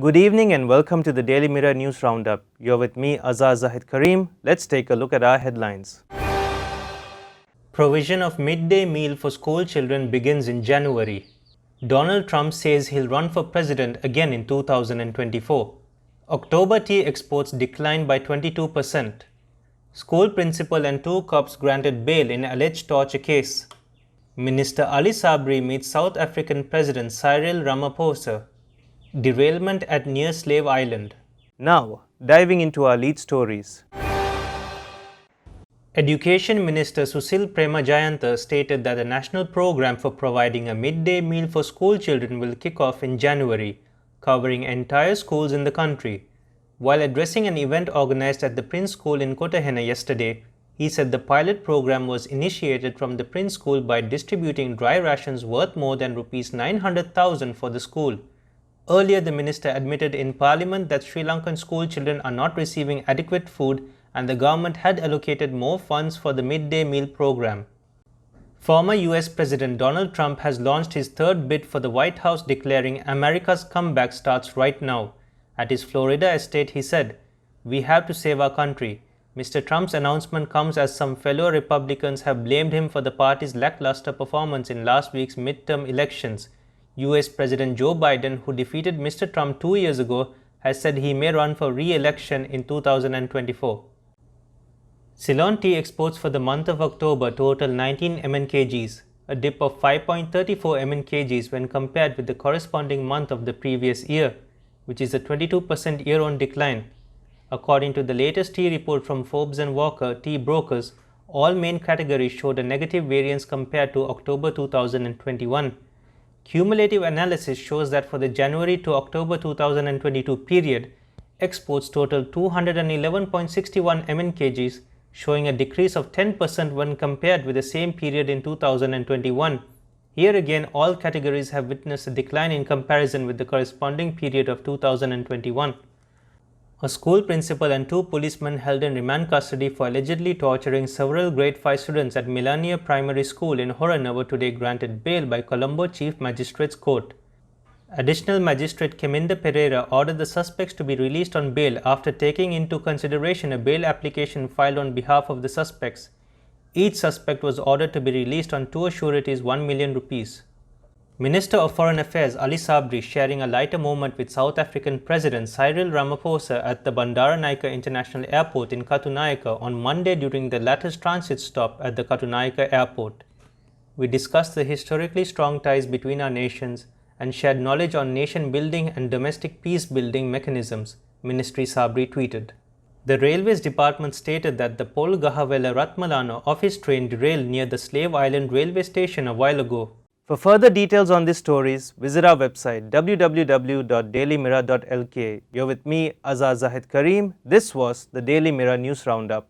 Good evening and welcome to the Daily Mirror News Roundup. You're with me, Azhar Zahid Kareem. Let's take a look at our headlines. Provision of midday meal for school children begins in January. Donald Trump says he'll run for president again in 2024. October tea exports declined by 22%. School principal and 2 cops granted bail in alleged torture case. Minister Ali Sabri meets South African President Cyril Ramaphosa. Derailment at near Slave Island. Now, diving into our lead stories. Education Minister Susil Premajayanta stated that the national program for providing a midday meal for school children will kick off in January, covering entire schools in the country. While addressing an event organized at the Prince School in Kotahena yesterday, he said the pilot program was initiated from the Prince School by distributing dry rations worth more than Rs 900,000 for the school. Earlier, the minister admitted in Parliament that Sri Lankan school children are not receiving adequate food and the government had allocated more funds for the midday meal program. Former US President Donald Trump has launched his third bid for the White House, declaring America's comeback starts right now. At his Florida estate, he said, "We have to save our country." Mr. Trump's announcement comes as some fellow Republicans have blamed him for the party's lackluster performance in last week's midterm elections. US President Joe Biden, who defeated Mr. Trump 2 years ago, has said he may run for re-election in 2024. Ceylon tea exports for the month of October total 19 MNkgs, a dip of 5.34 MNkgs when compared with the corresponding month of the previous year, which is a 22% year-on decline. According to the latest tea report from Forbes and Walker Tea Brokers, all main categories showed a negative variance compared to October 2021. Cumulative analysis shows that for the January to October 2022 period, exports totaled 211.61 MNkgs, showing a decrease of 10% when compared with the same period in 2021. Here again, all categories have witnessed a decline in comparison with the corresponding period of 2021. A school principal and 2 policemen held in remand custody for allegedly torturing several grade 5 students at Milania Primary School in Horana were today granted bail by Colombo Chief Magistrates Court. Additional Magistrate Keminda Pereira ordered the suspects to be released on bail after taking into consideration a bail application filed on behalf of the suspects. Each suspect was ordered to be released on 2 sureties ₹1 million. Minister of Foreign Affairs Ali Sabri sharing a lighter moment with South African President Cyril Ramaphosa at the Bandaranaike International Airport in Katunayake on Monday during the latter's transit stop at the Katunayake Airport. We discussed the historically strong ties between our nations and shared knowledge on nation building and domestic peace building mechanisms, Ministry Sabri tweeted. The Railways Department stated that the Polgahawela Ratmalana office train derailed near the Slave Island railway station a while ago. For further details on these stories, visit our website www.dailymirror.lk. You're with me, Azhar Zahid Kareem. This was the Daily Mirror News Roundup.